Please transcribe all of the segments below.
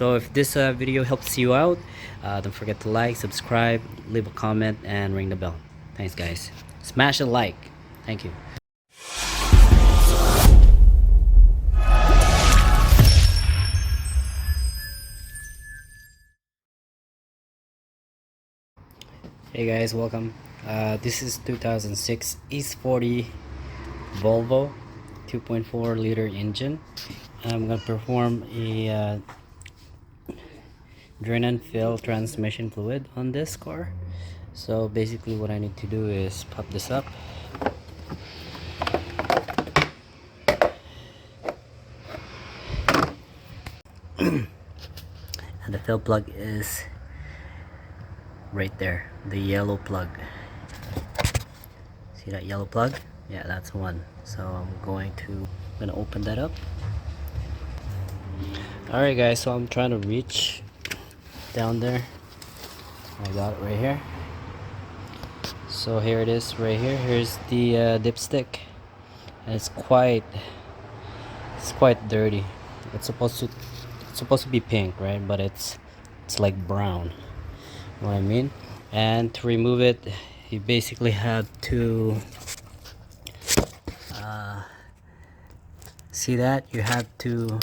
So if this video helps you out, don't forget to like, subscribe, leave a comment, and ring the bell. Thanks guys. Smash a like. Thank you. Hey guys, welcome. This is 2006 S4O Volvo 2.4 liter engine. I'm gonna perform a drain and fill transmission fluid on this car. So basically what I need to do is pop this up, and the fill plug is right there, the yellow plug. See that yellow plug? Yeah, that's one. So I'm gonna open that up. Alright guys, so I'm trying to reach down there. I got it right here. So here it is right here. Here's the dipstick, and it's quite dirty. It's supposed to be pink, right? But it's like brown. You know what I mean? And to remove it, you basically have to see that you have to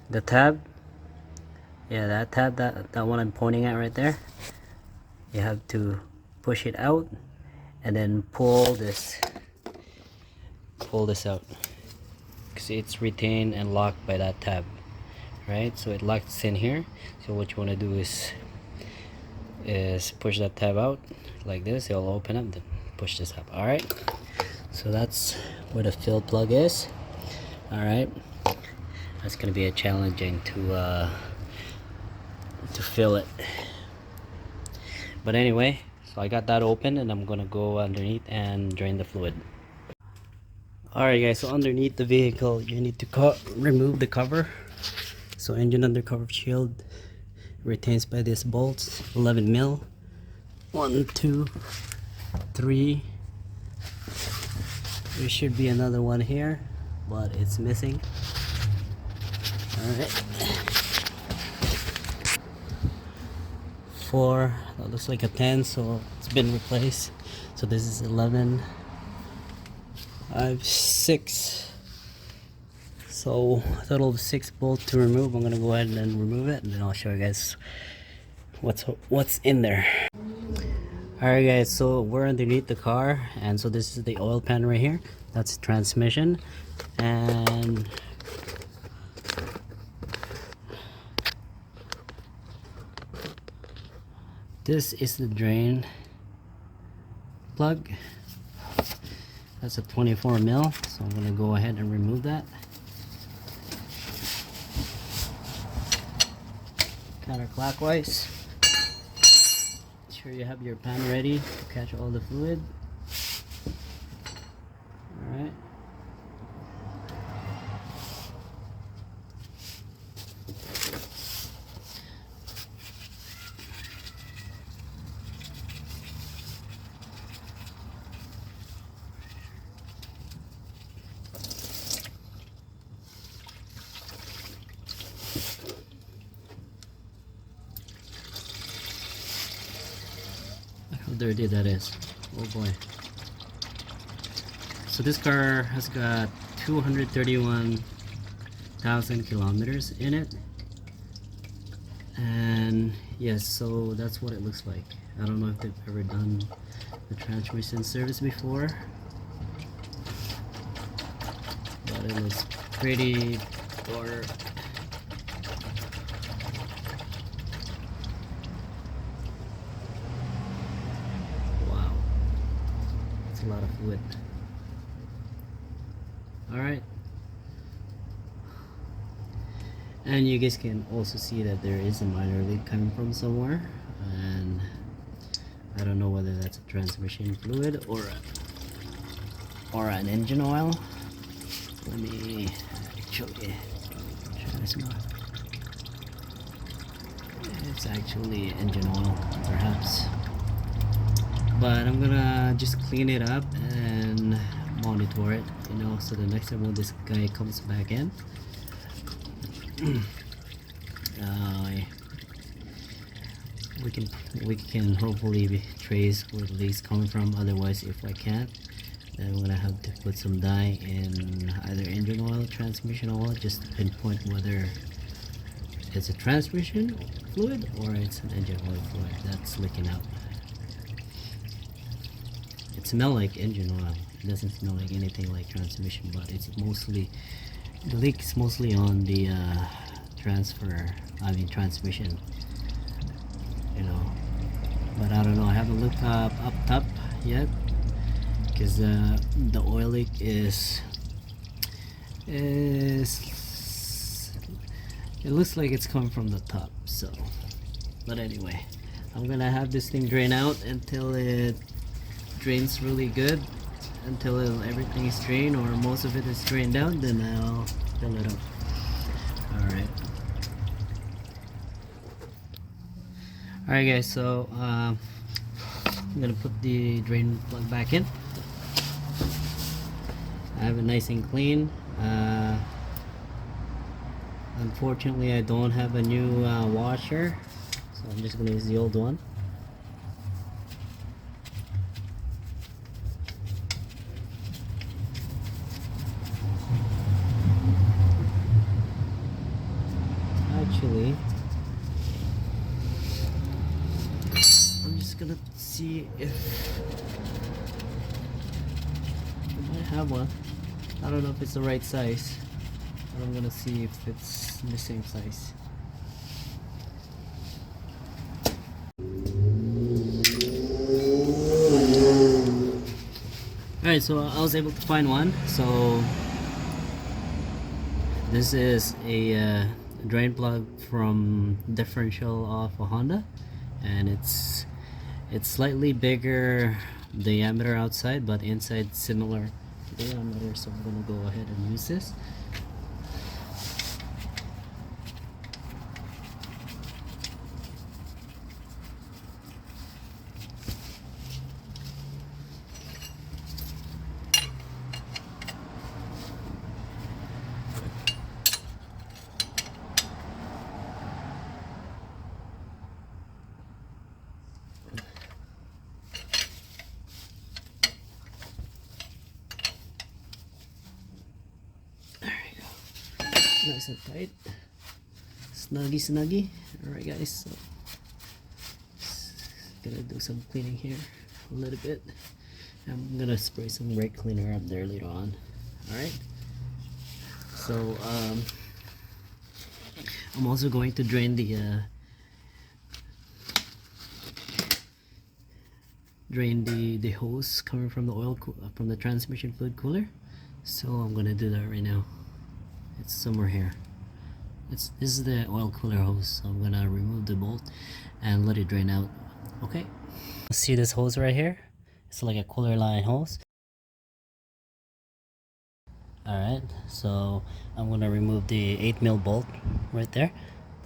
the tab, yeah, that tab, that one I'm pointing at right there, you have to push it out and then pull this out, because it's retained and locked by that tab, right? So it locks in here. So what you want to do is push that tab out like this. It'll open up, then push this up. All right, so that's where the fill plug is. All right, that's gonna be a challenging to fill it, but anyway, so I got that open and I'm gonna go underneath and drain the fluid. Alright guys, so underneath the vehicle you need to remove the cover. So engine undercover shield retains by these bolts, 11 mil. 1, 2, 3. There should be another one here, but it's missing. Alright. 4, that looks like a 10, so it's been replaced. So this is 11. I have 6, so a total of 6 bolts to remove. I'm gonna go ahead and remove it, and then I'll show you guys what's in there. Alright guys, so we're underneath the car, and so this is the oil pan right here. That's transmission, and this is the drain plug. That's a 24 mil, so I'm gonna go ahead and remove that. Counterclockwise. Make sure you have your pan ready to catch all the fluid. Alright. How dirty that is. Oh boy. So this car has got 231,000 kilometers in it, and yes, so that's what it looks like. I don't know if they've ever done the transmission service before, but it looks pretty poor. A lot of fluid. Alright, and you guys can also see that there is a minor leak coming from somewhere, and I don't know whether that's a transmission fluid or an engine oil. Let me actually try this one. It's actually engine oil, perhaps. But I'm gonna just clean it up and monitor it, you know, so the next time when this guy comes back in, uh, we can hopefully trace where the leak's coming from. Otherwise, if I can't, then I'm gonna have to put some dye in either engine oil, transmission oil, just to pinpoint whether it's a transmission fluid or it's an engine oil fluid that's leaking out. It smells like engine oil. It doesn't smell like anything like transmission, but it's mostly, the leak is mostly on the transmission, you know. But I don't know, I haven't looked up top yet, because the oil leak is it looks like it's coming from the top. So, but anyway, I'm gonna have this thing drain out until it drains really good, until everything is drained or most of it is drained out. Then I'll fill it up. Alright guys, so I'm gonna put the drain plug back in. I have it nice and clean. Unfortunately, I don't have a new washer, so I'm just gonna use the old one. Actually, I'm just gonna see if I might have one. I don't know if it's the right size, but I'm gonna see if it's the same size. Alright, so I was able to find one. So this is a drain plug from differential of a Honda, and it's slightly bigger diameter outside, but inside similar diameter. So I'm gonna go ahead and use this. Nice and tight, snuggy. Alright guys, so just gonna do some cleaning here a little bit. I'm gonna spray some brake cleaner up there later on. Alright, so I'm also going to drain the hose coming from the from the transmission fluid cooler. So I'm gonna do that right now. It's somewhere here. This is the oil cooler hose, so I'm gonna remove the bolt and let it drain out. Okay, see this hose right here? It's like a cooler line hose. Alright, so I'm gonna remove the 8mm bolt right there.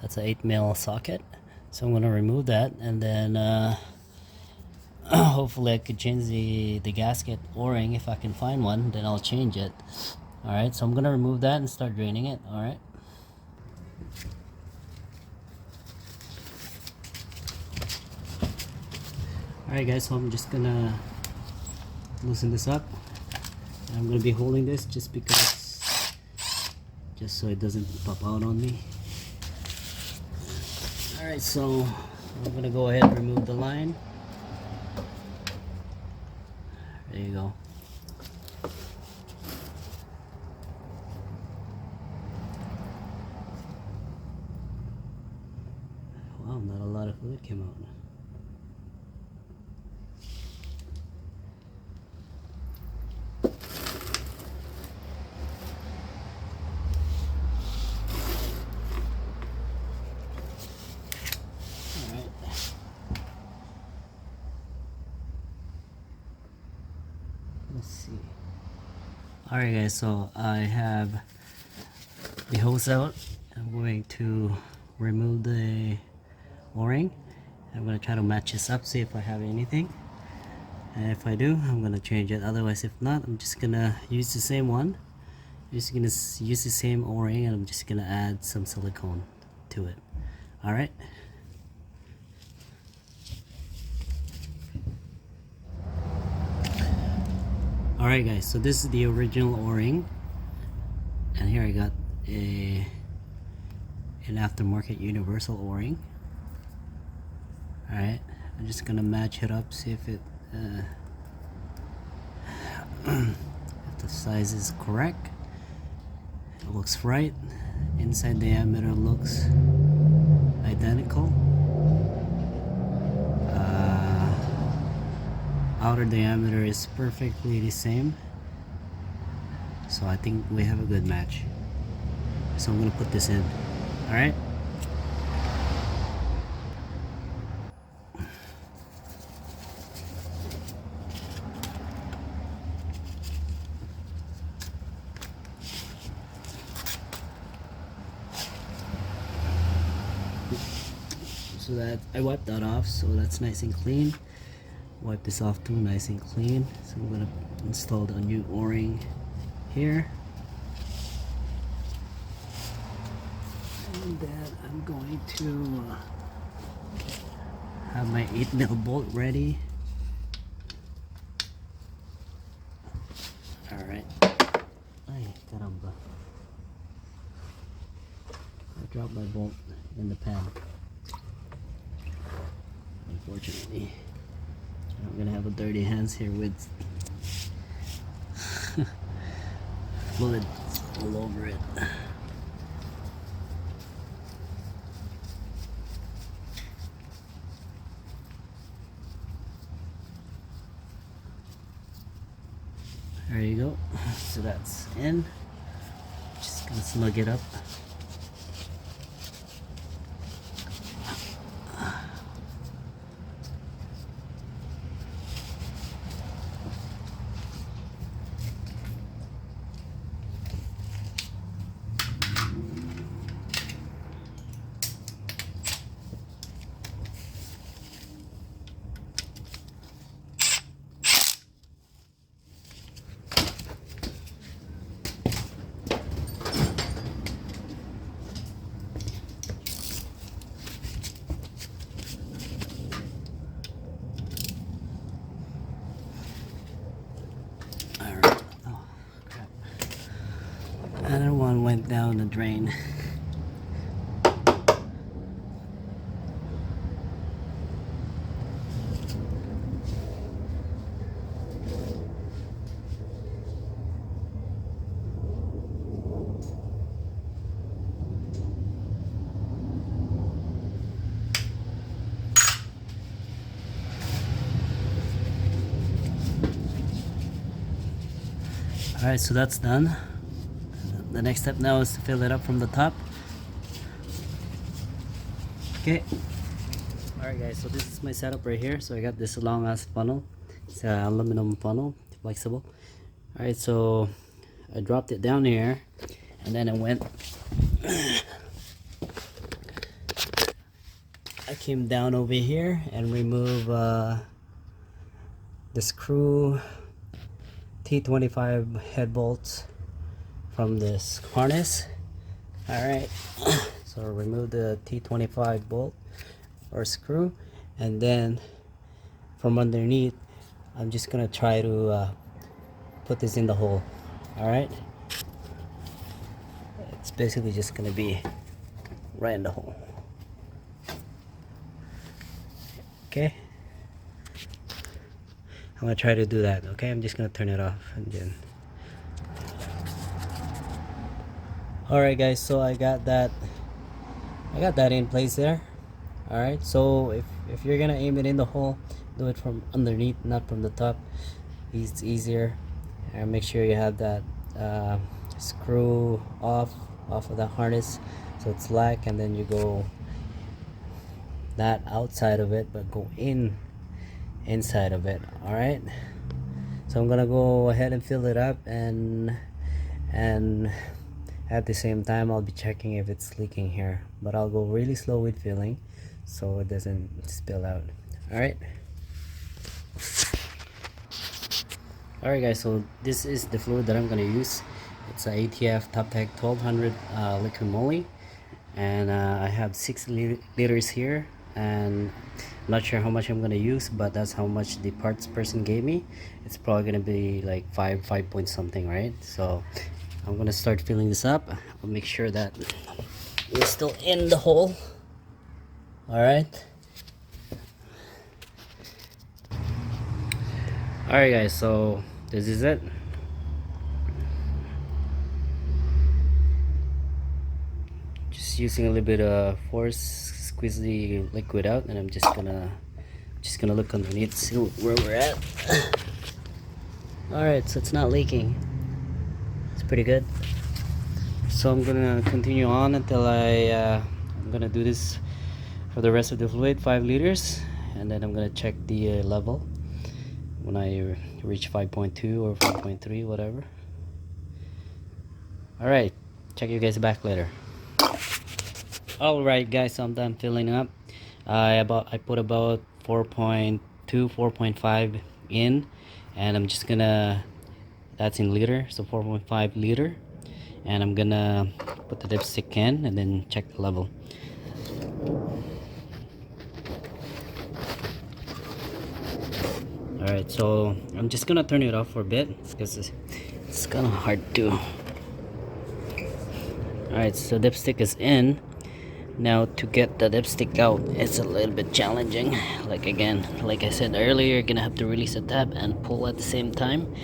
That's an 8mm socket, so I'm gonna remove that, and then hopefully I could change the gasket o-ring. If I can find one, then I'll change it. Alright, so I'm gonna remove that and start draining it. Alright. Alright guys, so I'm just gonna loosen this up. I'm gonna be holding this just so it doesn't pop out on me. Alright, so I'm gonna go ahead and remove the line. There you go. Wow, not a lot of fluid came out. Alright. Let's see. Alright guys, so I have the hose out. I'm going to remove the o-ring. I'm going to try to match this up, see if I have anything, and if I do, I'm going to change it. Otherwise, if not, I'm just going to use the same one just gonna use the same O-ring, and I'm just gonna add some silicone to it. All right. All right, guys. So this is the original O-ring, and here I got an aftermarket universal O-ring. All right. I'm just gonna match it up, see if it if the size is correct. It looks right. Inside diameter looks identical. Outer diameter is perfectly the same. So I think we have a good match. So I'm gonna put this in. All right. So that I wiped that off, so that's nice and clean. Wipe this off too, nice and clean. So I'm gonna install the new O-ring here, and then I'm going to have my 8mm bolt ready. All right. Ay, caramba! I dropped my bolt in the pan. Unfortunately, I'm gonna have a dirty hands here with fluid all over it. There you go. So that's in. Just gonna snug it up. Alright. Oh, crap. Another one went down the drain. Alright, so that's done. The next step now is to fill it up from the top. Okay. Alright guys, so this is my setup right here. So I got this long ass funnel. It's an aluminum funnel, flexible. Alright, so I dropped it down here, and then I came down over here and remove the screw T25 head bolts from this harness. Alright, so remove the T25 bolt or screw, and then from underneath I'm just gonna try to put this in the hole. Alright, it's basically just gonna be right in the hole. Okay, I'm gonna try to do that. Okay, I'm just gonna turn it off and then. Alright guys, so I got that in place there. Alright, so if you're gonna aim it in the hole, do it from underneath, not from the top. It's easier. And make sure you have that screw off of the harness so it's slack, and then you go not outside of it but go inside of it. Alright, so I'm gonna go ahead and fill it up, and at the same time I'll be checking if it's leaking here, but I'll go really slow with filling so it doesn't spill out. Alright guys, so this is the fluid that I'm gonna use. It's a ATF Top Tech 1200 liquid moly, and I have 6 liters here, and I'm not sure how much I'm gonna use, but that's how much the parts person gave me. It's probably gonna be like 5 point something, right? So I'm gonna start filling this up. I'll make sure that we're still in the hole. All right. All right, guys. So this is it. Just using a little bit of force, squeeze the liquid out, and I'm just gonna look underneath, see where we're at. All right, so it's not leaking. It's pretty good. So I'm gonna continue on until I'm gonna do this for the rest of the fluid, 5 liters, and then I'm gonna check the level when I reach 5.2 or 5.3, whatever. All right, check you guys back later. All right, guys, so I'm done filling up. I put about 4.2, 4.5 in, and I'm just gonna, that's in liter, so 4.5 liter, and I'm gonna put the dipstick in and then check the level. All right, so I'm just gonna turn it off for a bit because it's kind of hard to. All right, so dipstick is in. Now to get the dipstick out, it's a little bit challenging. Like I said earlier, you're gonna have to release the tab and pull at the same time.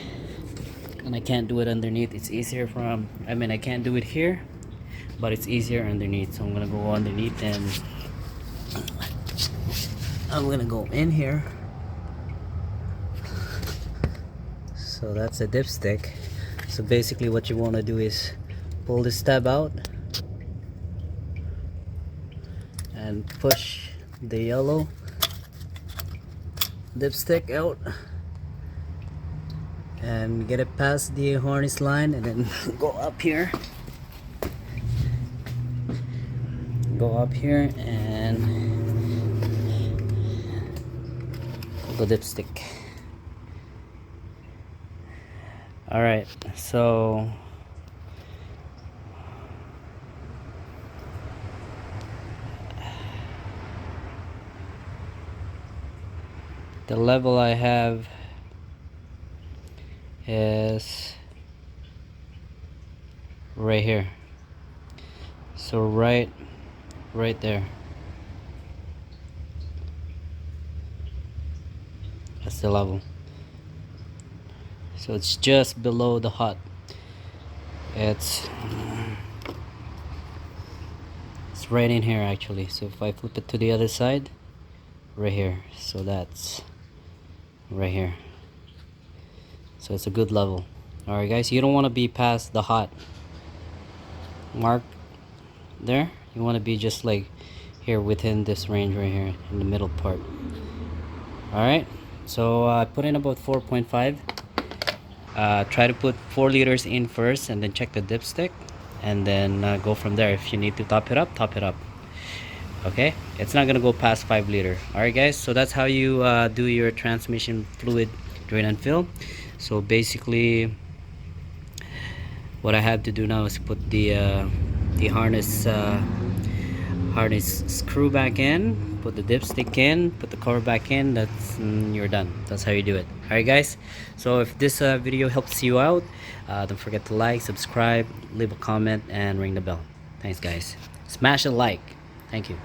And I can't do it underneath. It's easier from, I can't do it here, but it's easier underneath. So I'm gonna go underneath and I'm gonna go in here. So that's a dipstick. So basically what you wanna do is pull this tab out and push the yellow dipstick out and get it past the harness line, and then go up here and pull the dipstick. All right, so the level I have is right here. So right there. That's the level. So it's just below the hot. It's right in here actually. So if I flip it to the other side, right here. So that's right here. So it's a good level. All right, guys, you don't want to be past the hot mark there. You want to be just like here within this range right here in the middle part. All right, so I put in about 4.5. Try to put 4 liters in first and then check the dipstick, and then go from there. If you need to top it up, okay. It's not gonna go past 5 liter. All right, guys, so that's how you do your transmission fluid drain and fill. So basically what I have to do now is put the harness screw back in, put the dipstick in, put the cover back in. That's you're done. That's how you do it. All right, guys, so if this video helps you out, don't forget to like, subscribe, leave a comment, and ring the bell. Thanks, guys. Smash a like. Thank you.